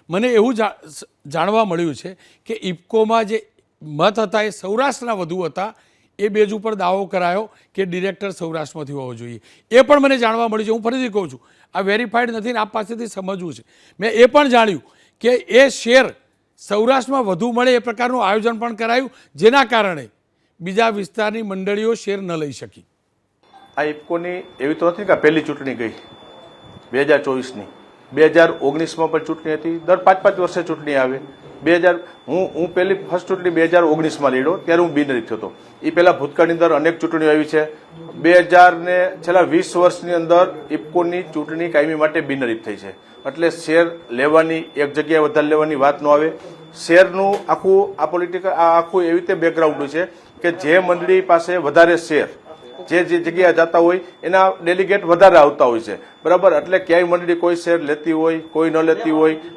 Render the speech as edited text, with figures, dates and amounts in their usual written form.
મને એવું જાણવા મળ્યું છે કે ઇફકોમાં જે મત હતા એ સૌરાષ્ટ્રના વધુ હતા, એ બેઝ ઉપર દાવો કરાયો કે ડિરેક્ટર સૌરાષ્ટ્રમાંથી હોવો જોઈએ. એ પણ મને જાણવા મળ્યું છે. હું ફરીથી કહું છું, આ વેરીફાઈડ નથી ને આપ પાસેથી સમજવું છે. મેં એ પણ જાણ્યું કે એ શેર સૌરાષ્ટ્રમાં વધુ મળે એ પ્રકારનું આયોજન પણ કરાયું, જેના કારણે બીજા વિસ્તારની મંડળીઓ શેર ન લઈ શકી. આ ઇફકોની એવી તો નથી કે પહેલી ચૂંટણી ગઈ 2024ની, 2019માં પણ ચૂંટણી હતી. દર 5-5 વર્ષે ચૂંટણી આવે. હું પહેલી ફર્સ્ટ ચૂંટણી 2019માં લડ્યો, ત્યારે હું બિનહરીફ થયો હતો. એ પહેલાં ભૂતકાળની અંદર અનેક ચૂંટણીઓ આવી છે. 2000 ને છેલ્લા 20 વર્ષની અંદર ઇફકોની ચૂંટણી કાયમી માટે બિનહરીફ થઈ છે. એટલે શેર લેવાની, એક જગ્યાએ વધારે લેવાની વાત ન આવે. શેરનું આખું આ પોલિટિકલ આખું એવી રીતે બેકગ્રાઉન્ડ છે કે જે મંડળી પાસે વધારે શેર, જે જગ્યાએ જતા હોય એના ડેલિગેટ વધારે આવતા હોય છે, બરાબર. એટલે ક્યાંય મંડળી કોઈ શેર લેતી હોય, કોઈ ન લેતી હોય,